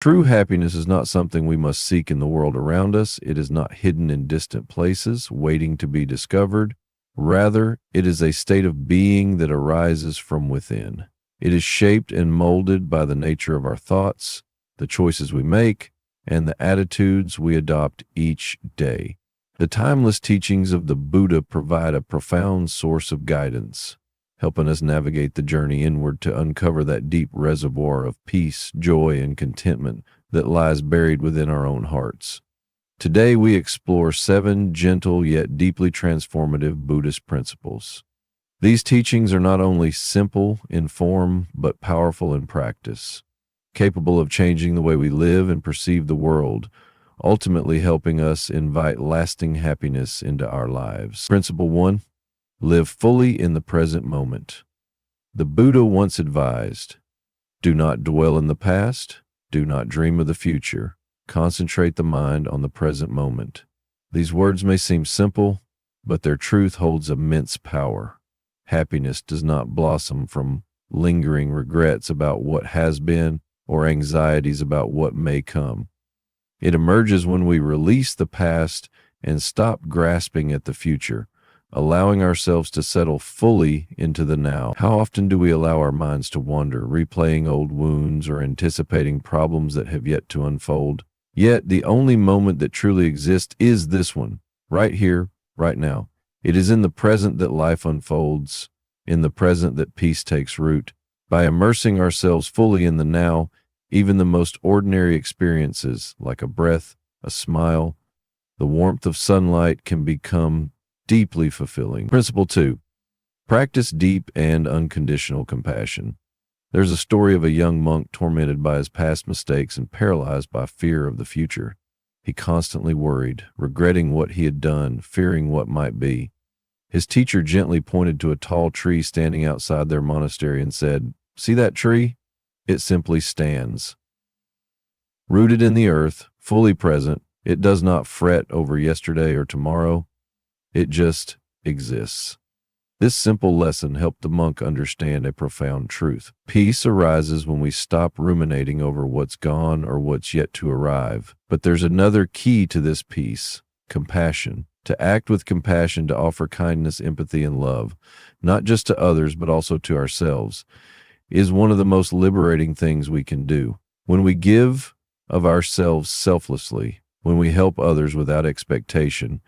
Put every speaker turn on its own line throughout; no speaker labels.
True happiness is not something we must seek in the world around us. It is not hidden in distant places, waiting to be discovered. Rather, it is a state of being that arises from within. It is shaped and molded by the nature of our thoughts, the choices we make, and the attitudes we adopt each day. The timeless teachings of the Buddha provide a profound source of guidance, helping us navigate the journey inward to uncover that deep reservoir of peace, joy, and contentment that lies buried within our own hearts. Today, we explore 7 gentle yet deeply transformative Buddhist principles. These teachings are not only simple in form, but powerful in practice, capable of changing the way we live and perceive the world, ultimately helping us invite lasting happiness into our lives. Principle 1. Live fully in the present moment. The Buddha once advised, do not dwell in the past, do not dream of the future, concentrate the mind on the present moment. These words may seem simple, but their truth holds immense power. Happiness does not blossom from lingering regrets about what has been or anxieties about what may come. It emerges when we release the past and stop grasping at the future, allowing ourselves to settle fully into the now. How often do we allow our minds to wander, replaying old wounds or anticipating problems that have yet to unfold? Yet the only moment that truly exists is this one, right here, right now. It is in the present that life unfolds, in the present that peace takes root. By immersing ourselves fully in the now, even the most ordinary experiences, like a breath, a smile, the warmth of sunlight, can become deeply fulfilling. Principle 2. Practice deep and unconditional compassion. There's a story of a young monk tormented by his past mistakes and paralyzed by fear of the future. He constantly worried, regretting what he had done, fearing what might be. His teacher gently pointed to a tall tree standing outside their monastery and said, "See that tree? It simply stands. Rooted in the earth, fully present, it does not fret over yesterday or tomorrow. It just exists." This simple lesson helped the monk understand a profound truth. Peace arises when we stop ruminating over what's gone or what's yet to arrive. But there's another key to this peace: compassion. To act with compassion, to offer kindness, empathy, and love, not just to others, but also to ourselves, is one of the most liberating things we can do. When we give of ourselves selflessly, when we help others without expectation,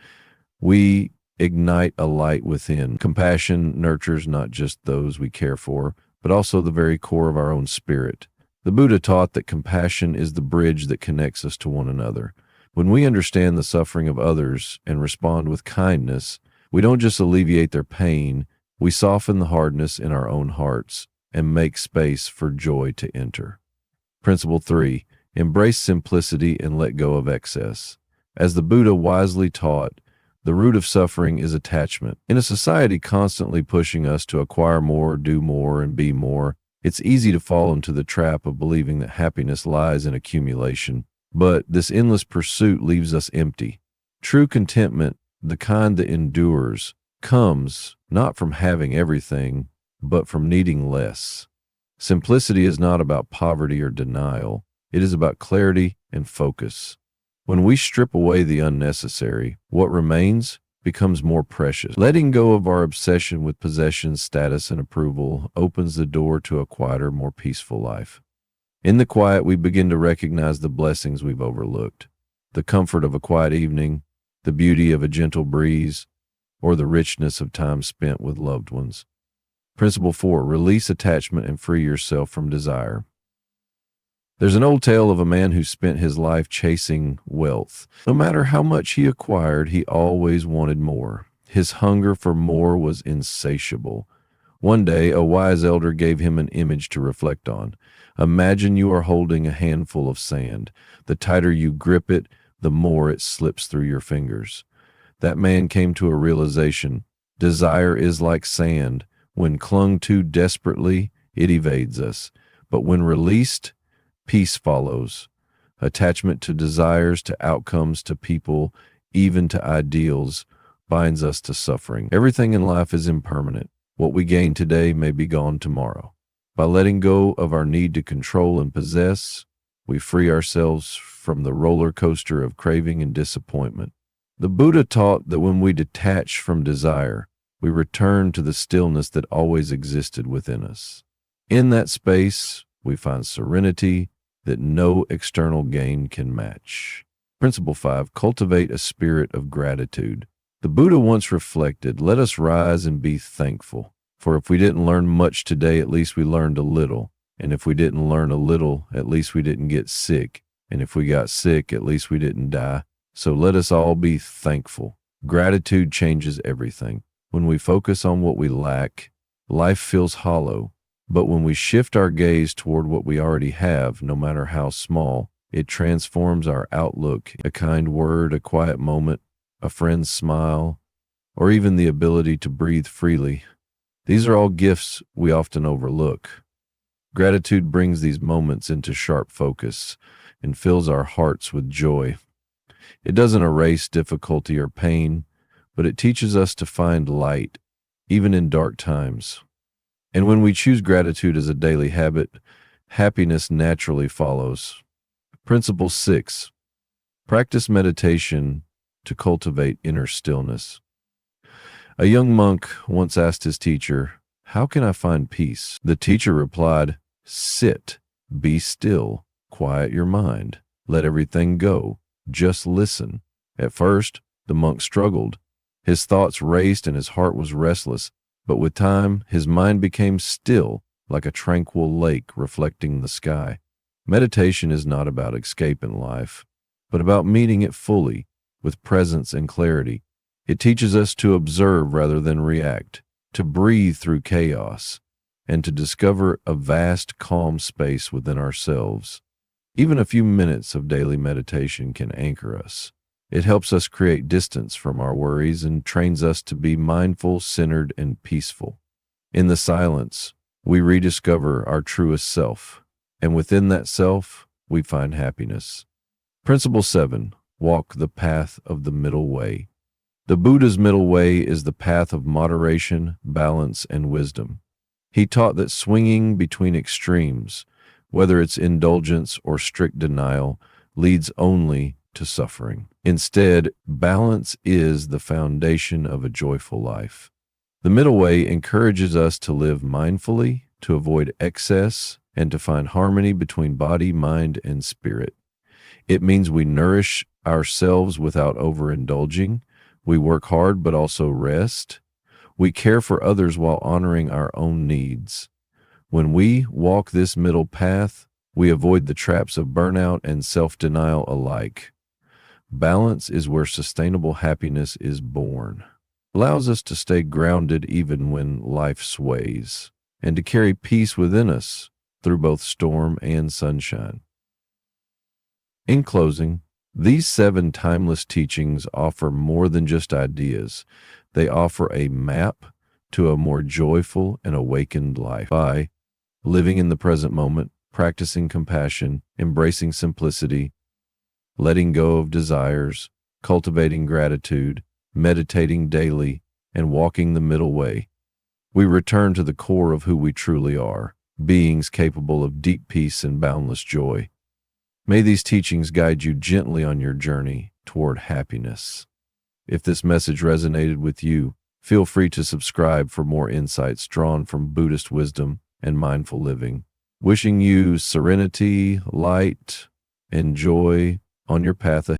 we ignite a light within. Compassion nurtures not just those we care for, but also the very core of our own spirit. The Buddha taught that compassion is the bridge that connects us to one another. When we understand the suffering of others and respond with kindness, we don't just alleviate their pain, we soften the hardness in our own hearts and make space for joy to enter. Principle 3. Embrace simplicity and let go of excess. As the Buddha wisely taught, the root of suffering is attachment. In a society constantly pushing us to acquire more, do more, and be more, it's easy to fall into the trap of believing that happiness lies in accumulation. But this endless pursuit leaves us empty. True contentment, the kind that endures, comes not from having everything, but from needing less. Simplicity is not about poverty or denial. It is about clarity and focus. When we strip away the unnecessary, what remains becomes more precious. Letting go of our obsession with possessions, status, and approval opens the door to a quieter, more peaceful life. In the quiet, we begin to recognize the blessings we've overlooked: the comfort of a quiet evening, the beauty of a gentle breeze, or the richness of time spent with loved ones. Principle 4. Release attachment and free yourself from desire. There's an old tale of a man who spent his life chasing wealth. No matter how much he acquired, he always wanted more. His hunger for more was insatiable. One day, a wise elder gave him an image to reflect on. Imagine you are holding a handful of sand. The tighter you grip it, the more it slips through your fingers. That man came to a realization. Desire is like sand. When clung to desperately, it evades us. But when released, peace follows. Attachment to desires, to outcomes, to people, even to ideals, binds us to suffering. Everything in life is impermanent. What we gain today may be gone tomorrow. By letting go of our need to control and possess, We free ourselves from the roller coaster of craving and disappointment. The Buddha taught that when we detach from desire, we return to the stillness that always existed within us. In that space, we find serenity that no external gain can match. Principle 5, cultivate a spirit of gratitude. The Buddha once reflected, let us rise and be thankful. For if we didn't learn much today, at least we learned a little. And if we didn't learn a little, at least we didn't get sick. And if we got sick, at least we didn't die. So let us all be thankful. Gratitude changes everything. When we focus on what we lack, life feels hollow. But when we shift our gaze toward what we already have, no matter how small, it transforms our outlook. A kind word, a quiet moment, a friend's smile, or even the ability to breathe freely. These are all gifts we often overlook. Gratitude brings these moments into sharp focus and fills our hearts with joy. It doesn't erase difficulty or pain, but it teaches us to find light, even in dark times. And when we choose gratitude as a daily habit, happiness naturally follows. Principle 6, practice meditation to cultivate inner stillness. A young monk once asked his teacher, how can I find peace? The teacher replied, sit, be still, quiet your mind, let everything go, just listen. At first, the monk struggled. His thoughts raced and his heart was restless, but with time, his mind became still, like a tranquil lake reflecting the sky. Meditation is not about escape in life, but about meeting it fully, with presence and clarity. It teaches us to observe rather than react, to breathe through chaos, and to discover a vast, calm space within ourselves. Even a few minutes of daily meditation can anchor us. It helps us create distance from our worries and trains us to be mindful, centered, and peaceful. In the silence, we rediscover our truest self, and within that self, we find happiness. Principle 7, walk the path of the middle way. The Buddha's middle way is the path of moderation, balance, and wisdom. He taught that swinging between extremes, whether it's indulgence or strict denial, leads only to suffering. Instead, balance is the foundation of a joyful life. The middle way encourages us to live mindfully, to avoid excess, and to find harmony between body, mind, and spirit. It means we nourish ourselves without overindulging. We work hard but also rest. We care for others while honoring our own needs. When we walk this middle path, we avoid the traps of burnout and self-denial alike. Balance is where sustainable happiness is born. It allows us to stay grounded even when life sways, and to carry peace within us through both storm and sunshine. In closing, these 7 timeless teachings offer more than just ideas. They offer a map to a more joyful and awakened life by living in the present moment, practicing compassion, embracing simplicity, letting go of desires, cultivating gratitude, meditating daily, and walking the middle way. We return to the core of who we truly are, beings capable of deep peace and boundless joy. May these teachings guide you gently on your journey toward happiness. If this message resonated with you, feel free to subscribe for more insights drawn from Buddhist wisdom and mindful living. Wishing you serenity, light, and joy on your path ahead.